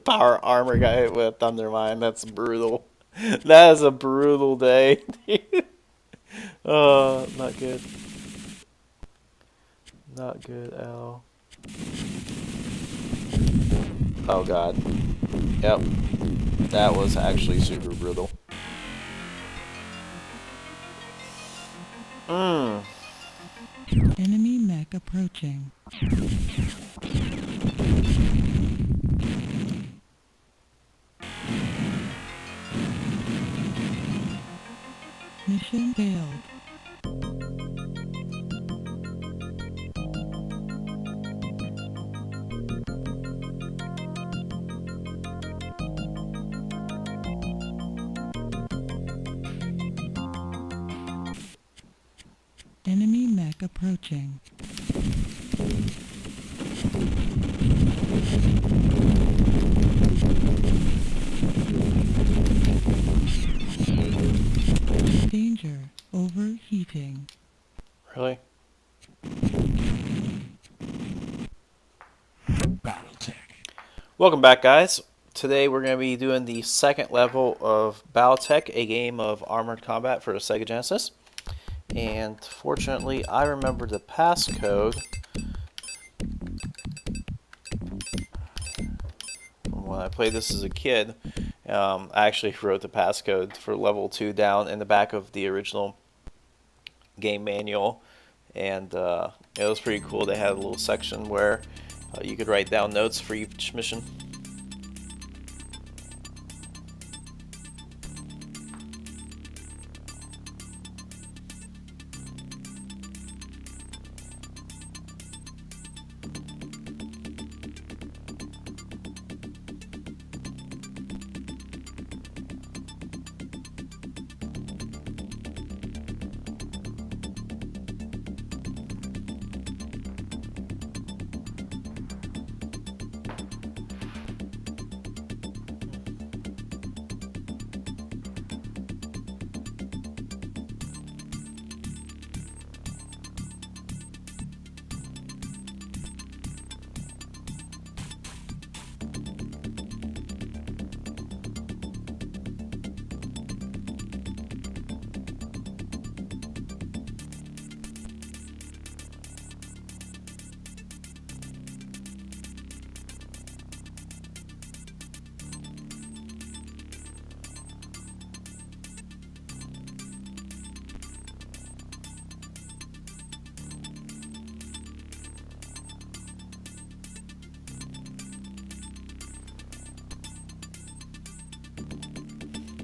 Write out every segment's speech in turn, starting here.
power armor got hit with a thunder mine. That's brutal. That is a brutal day. Oh, not good. Not good at all. Oh god. Yep. That was actually super brutal. Mmm. Enemy mech approaching. Mission failed. Enemy mech approaching. Danger. Overheating. Really? Battletech. Welcome back, guys. Today we're going to be doing the second level of Battletech, a game of armored combat for the Sega Genesis. And fortunately, I remember the passcode when I played this as a kid. I actually wrote the passcode for level 2 down in the back of the original game manual, and it was pretty cool. They had a little section where you could write down notes for each mission.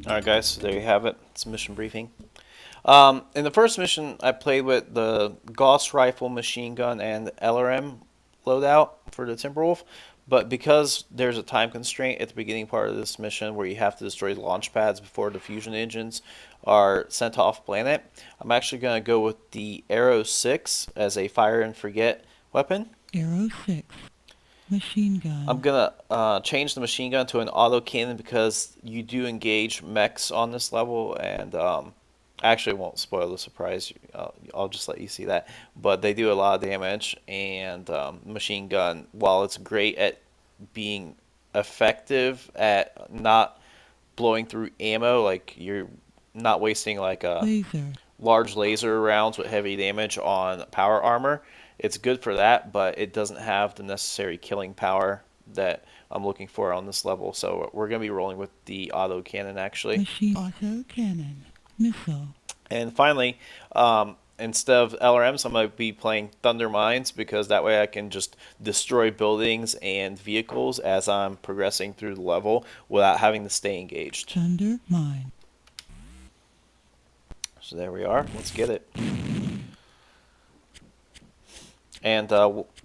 Alright guys, so there you have it. It's a mission briefing. In the first mission, I played with the Gauss Rifle, Machine Gun, and LRM loadout for the Timberwolf. But because there's a time constraint at the beginning part of this mission where you have to destroy the launch pads before the fusion engines are sent off planet, I'm actually going to go with the Arrow 6 as a fire and forget weapon. Arrow 6. Machine gun. I'm gonna change the machine gun to an auto cannon because you do engage mechs on this level, and actually won't spoil the surprise. I'll just let you see that. But they do a lot of damage, and machine gun, while it's great at being effective at not blowing through ammo, like you're not wasting like a Laser. large laser rounds with heavy damage on power armor. It's good for that, but it doesn't have the necessary killing power that I'm looking for on this level. So we're going to be rolling with the auto cannon, actually. Machine auto cannon. Missile. And finally, instead of LRMs, I'm going to be playing Thunder Mines because that way I can just destroy buildings and vehicles as I'm progressing through the level without having to stay engaged. Thunder mine. So there we are. Let's get it. And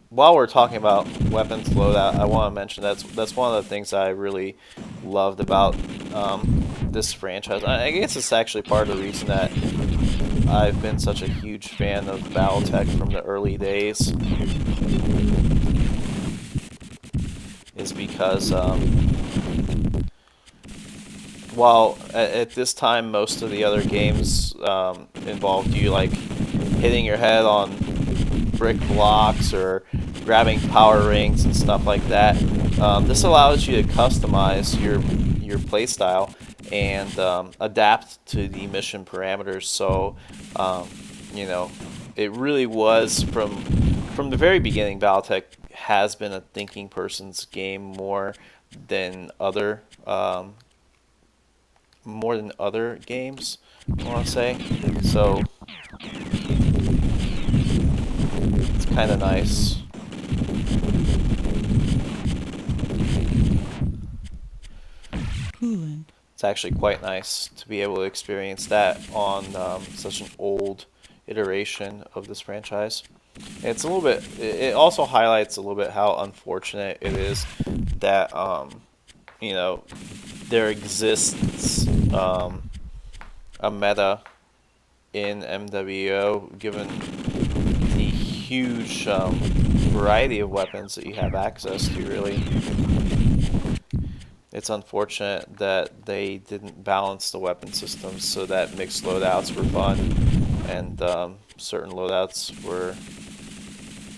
while we're talking about weapons loadout, I want to mention that's one of the things I really loved about this franchise. I guess it's actually part of the reason that I've been such a huge fan of Battletech from the early days, is because while at this time most of the other games involved you like hitting your head on brick blocks or grabbing power rings and stuff like that, This allows you to customize your playstyle and adapt to the mission parameters. So, you know, it really was from the very beginning. Battletech has been a thinking person's game than other more than other games, I want to say. So it's kind of nice. Coolant. It's actually quite nice to be able to experience that on such an old iteration of this franchise. And it's a little bit. It also highlights a little bit how unfortunate it is that you know there exists a meta in MWO given the huge variety of weapons that you have access to. Really, it's unfortunate that they didn't balance the weapon systems so that mixed loadouts were fun and certain loadouts were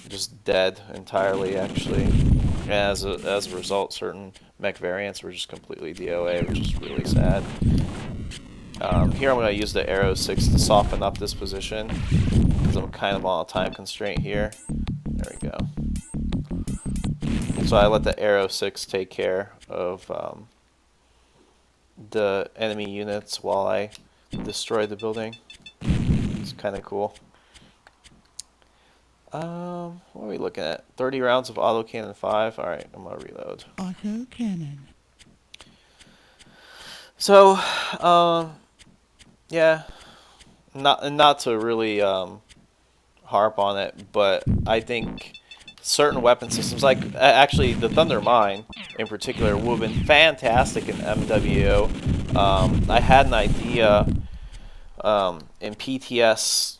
just dead entirely, actually. And as a result, certain mech variants were just completely DOA, which is really sad. Here I'm going to use the Arrow 6 to soften up this position because I'm kind of on a time constraint here. There we go. So I let the Arrow 6 take care of the enemy units while I destroy the building. It's kind of cool. What are we looking at? 30 rounds of autocannon 5. Alright, I'm going to reload. Auto cannon. So, yeah, not to really harp on it, but I think certain weapon systems, like actually the Thunder Mine in particular, would have been fantastic in MWO. I had an idea in PTS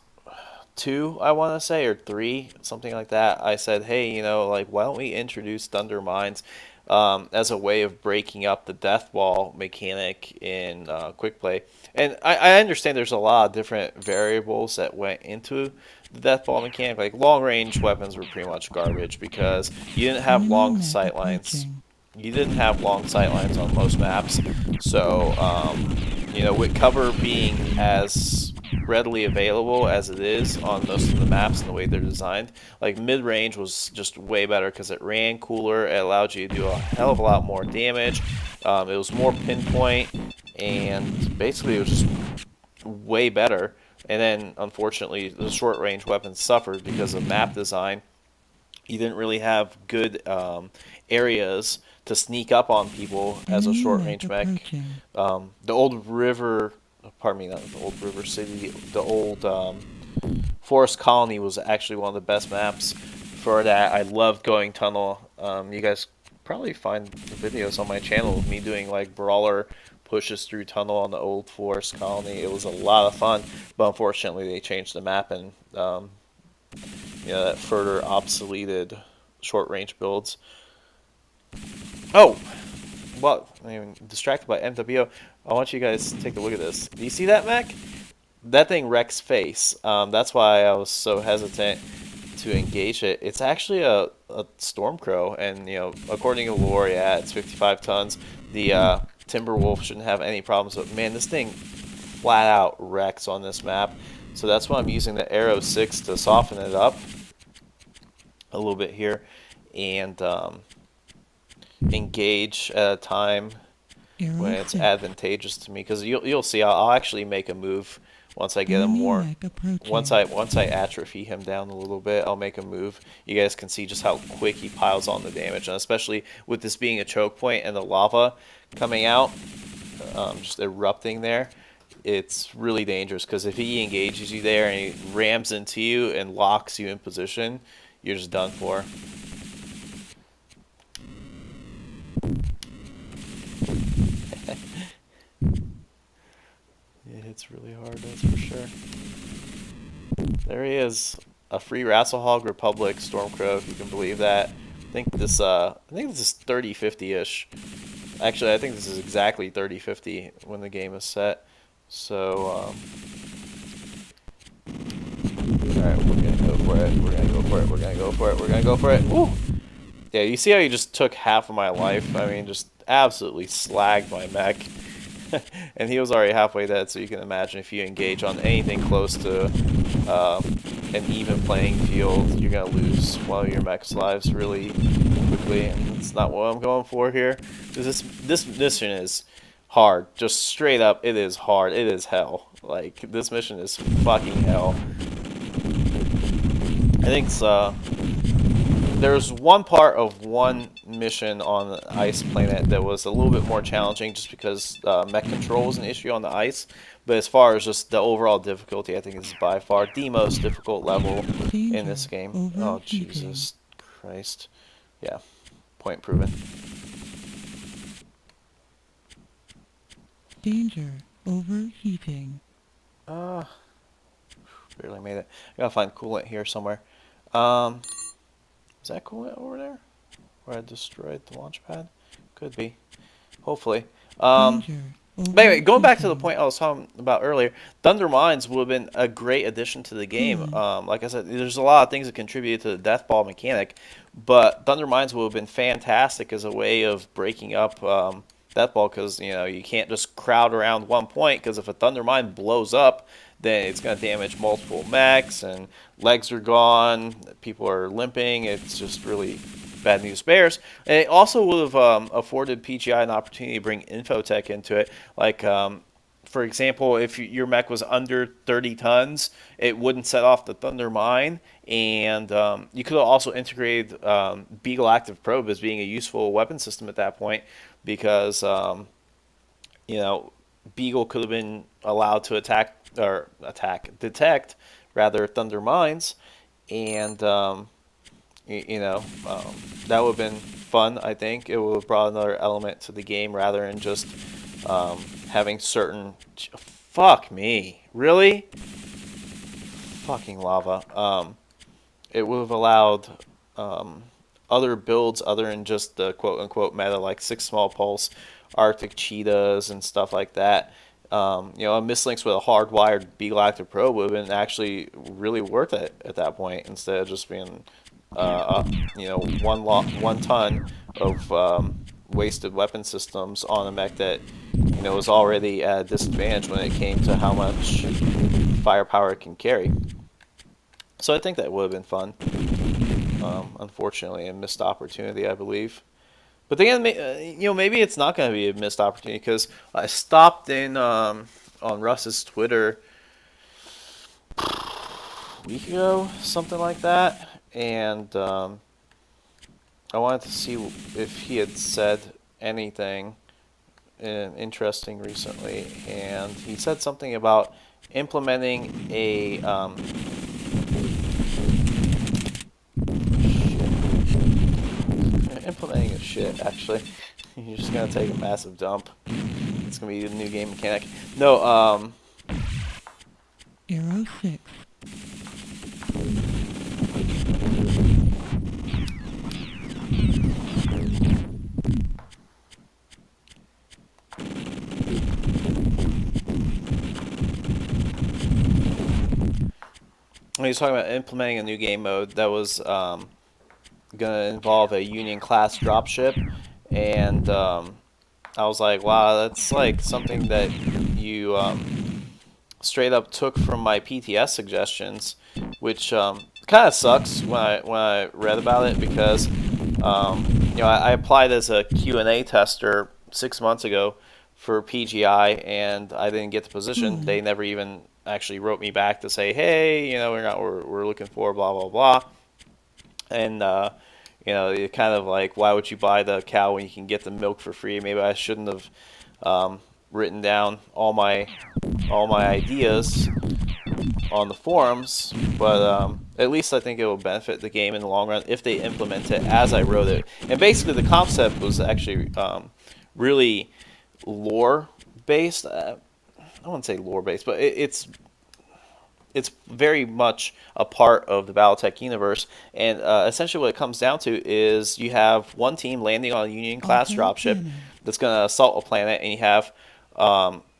2, I want to say, or 3, something like that. I said, hey, you know, like, why don't we introduce Thunder Mines as a way of breaking up the death wall mechanic in quick play. And I understand there's a lot of different variables that went into the death ball mechanic. Like long range weapons were pretty much garbage because you didn't have long sight lines. You didn't have long sight lines on most maps. So you know, with cover being as readily available as it is on most of the maps and the way they're designed, like mid-range was just way better because it ran cooler, it allowed you to do a hell of a lot more damage, it was more pinpoint, and basically it was just way better. And then unfortunately the short-range weapons suffered because of map design. You didn't really have good areas to sneak up on people as a short-range mech. The old river, pardon me, not the old river city, the old forest colony was actually one of the best maps for that. I loved going tunnel. You guys probably find videos on my channel of me doing like brawler pushes through tunnel on the old forest colony. It was a lot of fun, but unfortunately they changed the map and you know, that further obsoleted short-range builds. Oh, well, I mean, distracted by MWO. I want you guys to take a look at this. Do you see that mech? That thing wrecks face. That's why I was so hesitant to engage it. It's actually a Stormcrow, and you know, according to lore, yeah, it's 55 tons. The Timberwolf shouldn't have any problems, but man, this thing flat out wrecks on this map. So that's why I'm using the Arrow 6 to soften it up a little bit here, and engage at a time when it's advantageous to me, because you'll see I'll actually make a move once I get him more. Once I atrophy him down a little bit, I'll make a move. You guys can see just how quick he piles on the damage, and especially with this being a choke point and the lava coming out, just erupting there, it's really dangerous, because if he engages you there and he rams into you and locks you in position, you're just done for. It hits really hard, that's for sure. There he is, a free Rasselhog Republic Stormcrow, if you can believe that. I think this is 3050-ish. Actually, I think this is exactly 3050 when the game is set. So, alright, we're gonna go for it. We're gonna go for it. We're gonna go for it. We're gonna go for it. Woo! Yeah, you see how he just took half of my life? I mean, just absolutely slagged my mech. And he was already halfway dead, so you can imagine if you engage on anything close to uh, an even playing field, you're going to lose one of your mech's lives really quickly, and it's not what I'm going for here. This mission is hard. Just straight up, it is hard. It is hell. Like, this mission is fucking hell. I think it's, there's one part of one mission on the ice planet that was a little bit more challenging just because mech control was an issue on the ice. But as far as just the overall difficulty, I think this is by far the most difficult level in Danger. this game. Oh, Overheating. Jesus Christ. Yeah, point proven. Danger. Overheating. Uh, barely made it. I gotta find coolant here somewhere. Um, is that coolant over there? Where I destroyed the launch pad? Could be. Hopefully. Danger. But anyway, going back to the Overheating. point I was talking about earlier, Thunder Mines would have been a great addition to the game. Coolant. Like I said, there's a lot of things that contributed to the death ball mechanic, but Thunder Mines would have been fantastic as a way of breaking up death ball because you can't just crowd around one point because if a Thunder Mine blows up, then it's going to damage multiple mechs and legs are gone, people are limping. It's just really bad news bears. And it also would have afforded PGI an opportunity to bring infotech into it. Like, for example, if your mech was under 30 tons, it wouldn't set off the Thunder Mine. And you could have also integrated Beagle Active Probe as being a useful weapon system at that point because, Beagle could have been allowed to detect, rather, Thunder Mines. And that would have been fun. I think it would have brought another element to the game rather than just having certain. Fuck me, really? Fucking lava. It would have allowed other builds other than just the quote unquote meta, like Six Small Pulse, Arctic Cheetahs, and stuff like that. A mislinks with a hardwired Beagle Active Probe would have been actually really worth it at that point instead of just being 1 ton of wasted weapon systems on a mech that was already at a disadvantage when it came to how much firepower it can carry. So I think that would have been fun. Unfortunately, a missed opportunity, I believe. But then, maybe it's not going to be a missed opportunity because I stopped in on Russ's Twitter a week ago, something like that, and I wanted to see if he had said anything interesting recently, and he said something about implementing a implementing a shit. Actually, you're just gonna take a massive dump. It's gonna be a new game mechanic. No, Arrow 6. when he was talking about implementing a new game mode that was gonna involve a Union class dropship, and I was like, wow, that's like something that you straight up took from my PTS suggestions, which kind of sucks when I read about it because I applied as a Q&A tester 6 months ago for PGI and I didn't get the position. They never even actually wrote me back to say, hey, we're looking for blah blah blah, and you're kind of like, why would you buy the cow when you can get the milk for free? Maybe I shouldn't have written down all my ideas on the forums, but at least I think it will benefit the game in the long run if they implement it as I wrote it. And basically, the concept was actually really lore based. I wouldn't say lore based, but it's very much a part of the Battletech universe. And essentially, what it comes down to is you have one team landing on a Union class dropship that's going to assault a planet, and you have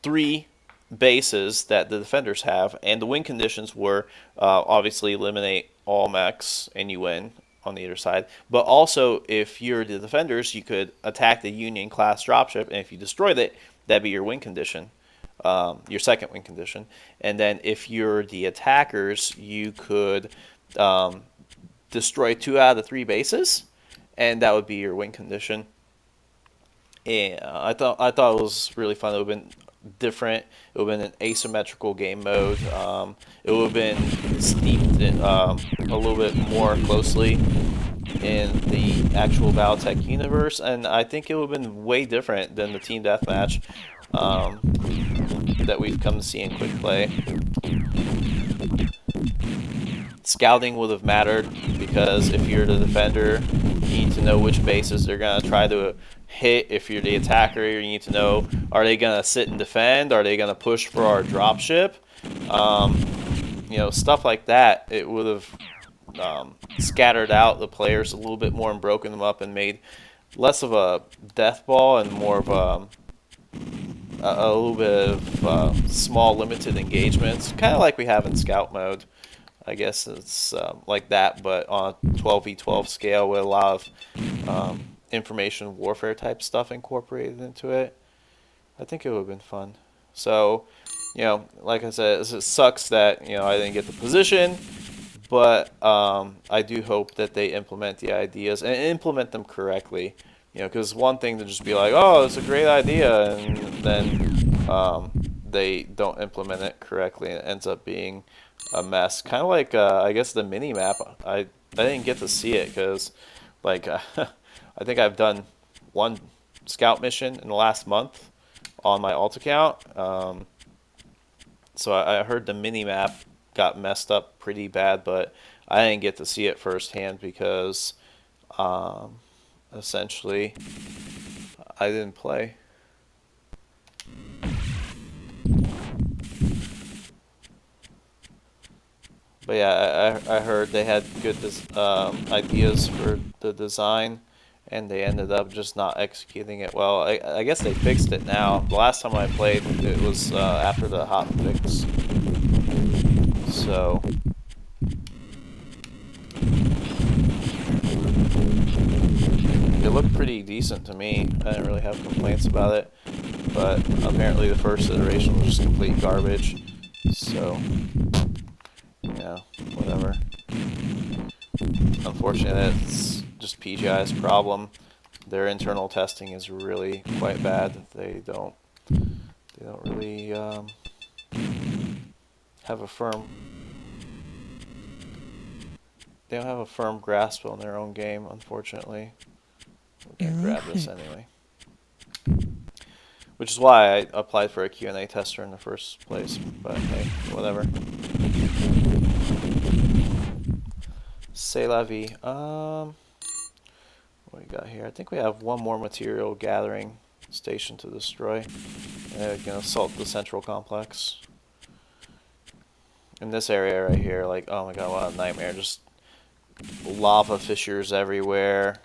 3 bases that the defenders have, and the win conditions were obviously eliminate all mechs and you win, on either side. But also, if you're the defenders, you could attack the Union class dropship, and if you destroyed it, that'd be your win condition, your second win condition. And then if you're the attackers, you could destroy 2 out of the 3 bases, and that would be your win condition. And I thought it was really fun. It would have been different. It would have been an asymmetrical game mode. It would have been steeped in, a little bit more closely in the actual Battletech universe, and I think it would have been way different than the team deathmatch that we've come to see in quick play. Scouting would have mattered because if you're the defender, you need to know which bases they're going to try to hit. If you're the attacker, you need to know, are they going to sit and defend? Are they going to push for our dropship? Stuff like that. It would have scattered out the players a little bit more and broken them up and made less of a death ball and more of a little bit of small limited engagements, kind of like we have in scout mode. I guess it's like that, but on a 12v12 scale with a lot of information warfare type stuff incorporated into it. I think it would have been fun. So, like I said, it sucks that, I didn't get the position, but I do hope that they implement the ideas and implement them correctly. Because one thing to just be like, oh, it's a great idea, and then they don't implement it correctly, and it ends up being a mess. Kind of like, I guess, the mini map. I didn't get to see it because, like, I think I've done one scout mission in the last month on my alt account. So I heard the mini map got messed up pretty bad, but I didn't get to see it firsthand because essentially I didn't play. But yeah, I heard they had good ideas for the design, and they ended up just not executing it well. I guess they fixed it now. The last time I played, it was after the hot fix. So it looked pretty decent to me. I didn't really have complaints about it, but apparently the first iteration was just complete garbage. So yeah, whatever. Unfortunately, it's just PGI's problem. Their internal testing is really quite bad. They don't really have a firm. They don't have a firm grasp on their own game, unfortunately. We're gonna grab this anyway. Which is why I applied for a Q&A tester in the first place. But hey, whatever. C'est la vie. What do we got here? I think we have one more material gathering station to destroy. And we're gonna assault the central complex. In this area right here, like, oh my god, what a nightmare. Just lava fissures everywhere.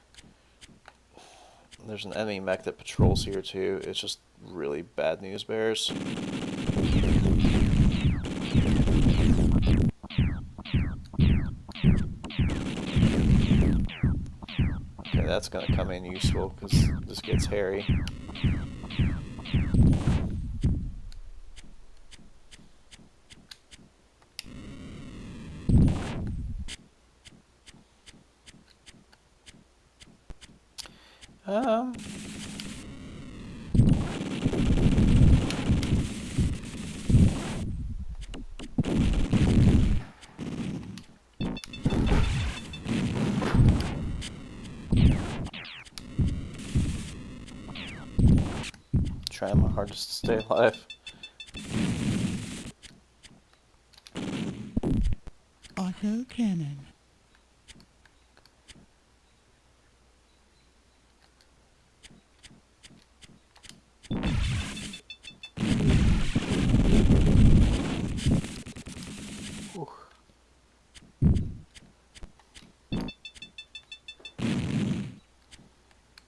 There's an enemy mech that patrols here too. It's just really bad news bears. Okay, that's gonna come in useful because this gets hairy. Trying my hardest to stay alive. Auto cannon.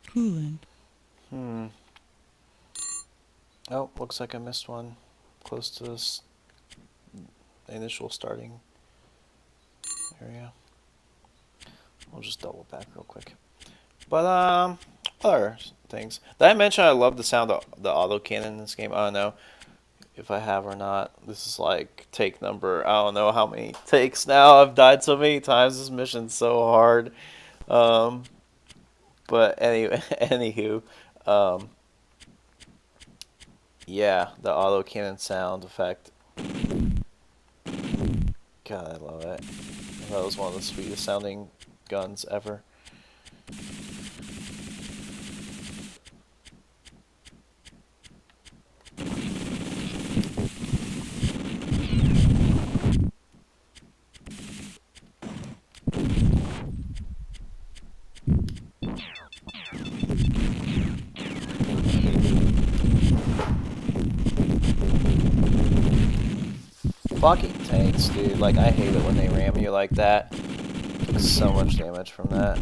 Coolant. Oh, looks like I missed one close to this initial starting area. I'll just double back real quick. But other things. Did I mention I love the sound of the autocannon in this game? I don't know if I have or not. This is like take number, I don't know how many takes now. I've died so many times. This mission's so hard. But anyway, anywho, yeah, the autocannon sound effect. God, I love it. That was one of the sweetest sounding guns ever. Fucking tanks, dude. Like, I hate it when they ram you like that. Took so much damage from that.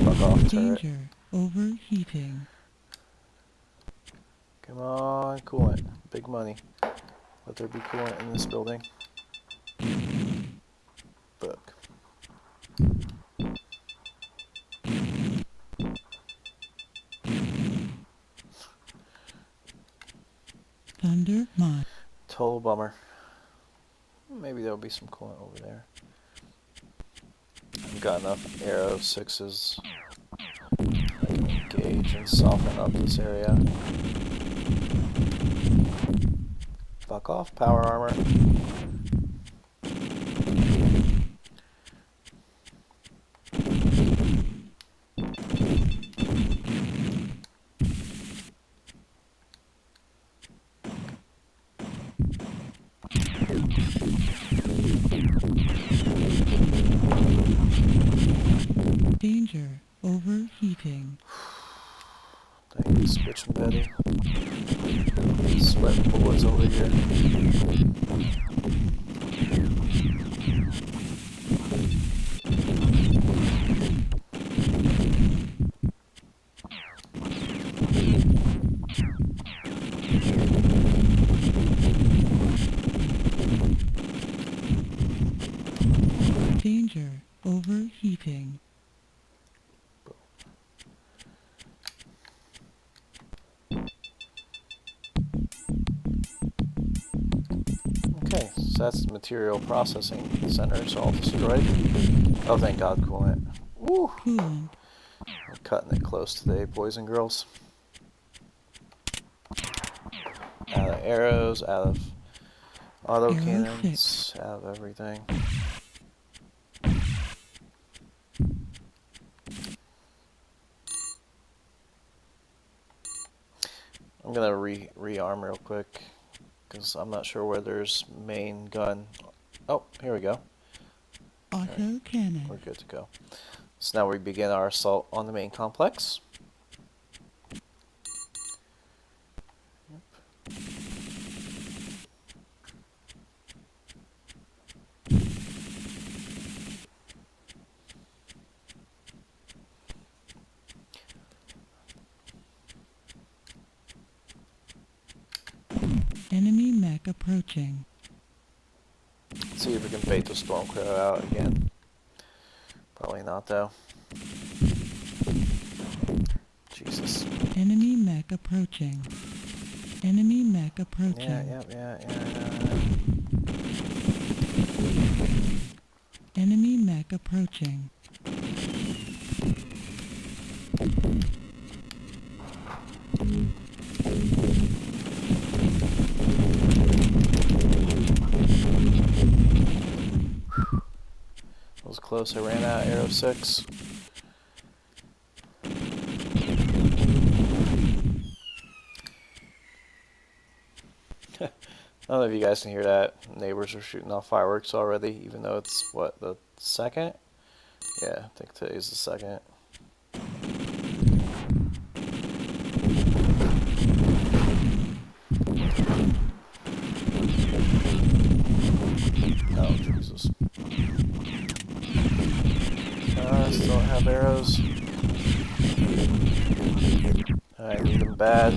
Fuck off, turret. Danger. Overheating. Come on, coolant. Big money. Let there be coolant in this building. Book. Thunder mine. Total bummer. Maybe there'll be some coolant over there. I've got enough arrow 6s. I can engage and soften up this area. Fuck off, power armor. Danger. Overheating. Dang, switching Betty. Sweating bullets over here. Danger. Overheating. Okay, so that's the material processing center, so all destroyed. Oh, thank God, coolant. Woo! Coolant. We're cutting it close today, boys and girls. Out of arrows, out of auto Arrow cannons, 6. out of everything. I'm gonna rearm real quick because I'm not sure where there's main gun. Oh, here we go. Auto cannon. We're good to go. So now we begin our assault on the main complex. Enemy mech approaching. Let's see if we can bait the Stormcrow out again. Probably not, though. Jesus. Enemy mech approaching. Enemy mech approaching. Yeah. Enemy mech approaching. That was close. I ran out of arrow 6. I don't know if you guys can hear that. Neighbors are shooting off fireworks already, even though it's, what, the 2nd? Yeah, I think today's the 2nd. Oh, Jesus. I still don't have arrows. I need them bad.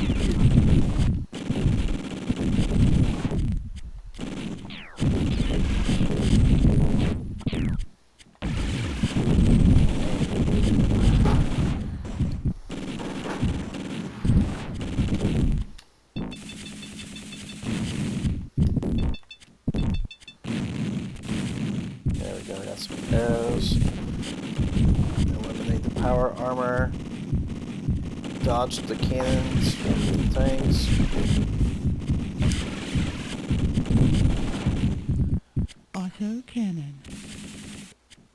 armor. Dodge the cannons from the tanks. Auto cannon.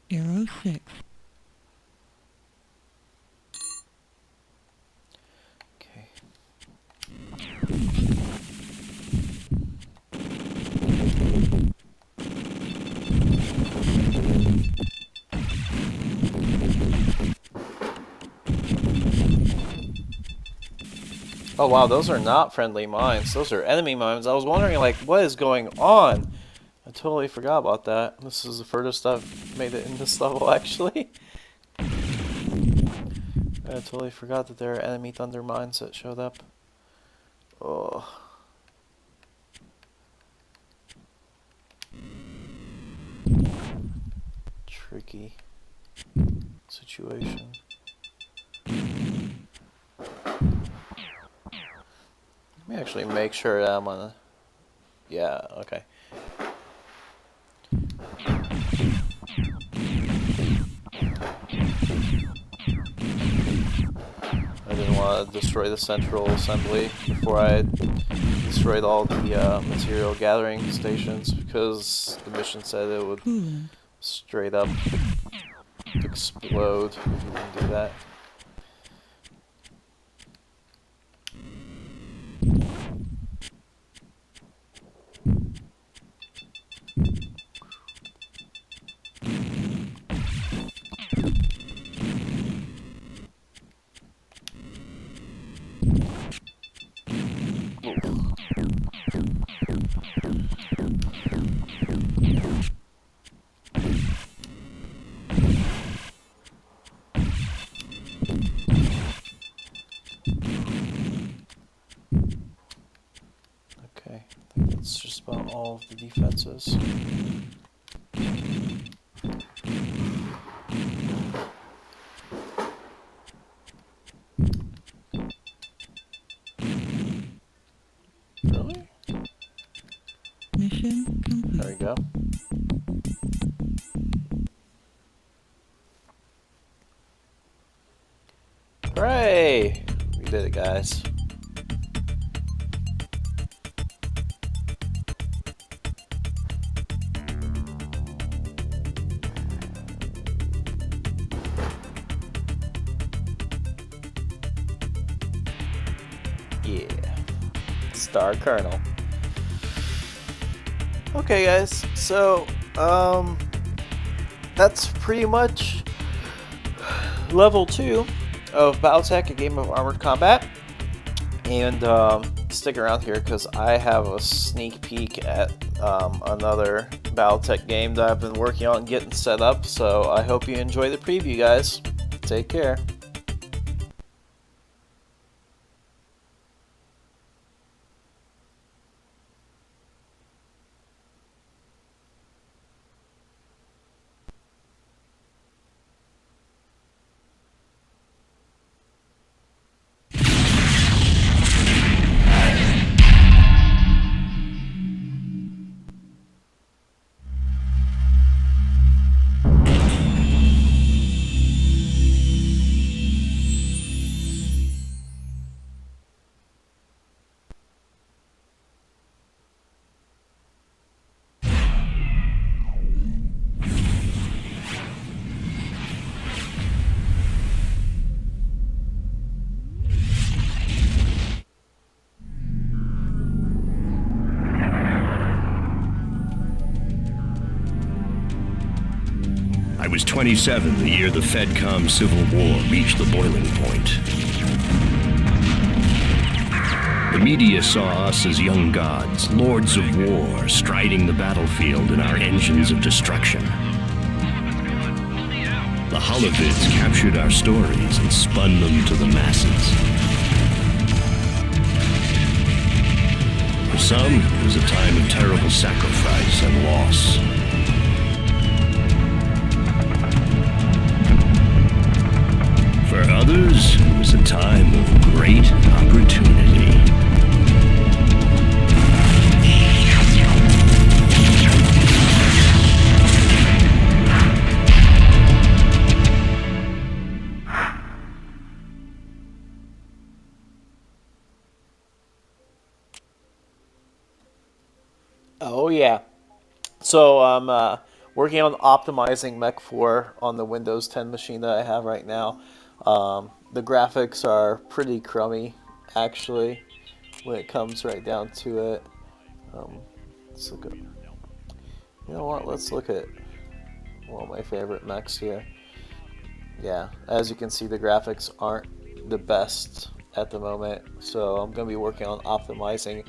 Arrow 6. Okay. Oh wow, those are not friendly mines. Those are enemy mines. I was wondering, like, what is going on? I totally forgot about that. This is the furthest I've made it in this level, actually. I totally forgot that there are enemy thunder mines that showed up. Oh. Tricky situation. Let me actually make sure that I'm on a... Yeah, okay. I didn't want to destroy the central assembly before I destroyed all the material gathering stations, because the mission said it would straight up explode if you didn't do that. Okay, I think that's just about all of the defenses. Really? Mission complete. There we go. Hooray! We did it, guys. Yeah. Star Colonel. Okay, guys. So, that's pretty much level 2 of Battletech, a game of armored combat. And stick around here because I have a sneak peek at another Battletech game that I've been working on getting set up. So I hope you enjoy the preview, guys. Take care. I was 27 the year the Fedcom Civil War reached the boiling point. The media saw us as young gods, lords of war, striding the battlefield in our engines of destruction. The holovids captured our stories and spun them to the masses. For some, it was a time of terrible sacrifice and loss. For others, it was a time of great opportunity. Oh yeah. So I'm working on optimizing Mech 4 on the Windows 10 machine that I have right now. The graphics are pretty crummy, actually, when it comes right down to it. Um, let's look at. You know what? Let's look at one of my favorite mechs here. Yeah, as you can see, the graphics aren't the best at the moment, so I'm going to be working on optimizing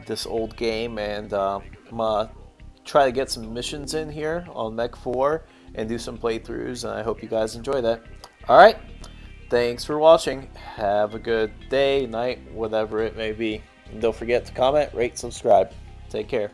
this old game, and I'm going to try to get some missions in here on Mech 4 and do some playthroughs, and I hope you guys enjoy that. Alright, thanks for watching. Have a good day, night, whatever it may be. And don't forget to comment, rate, subscribe. Take care.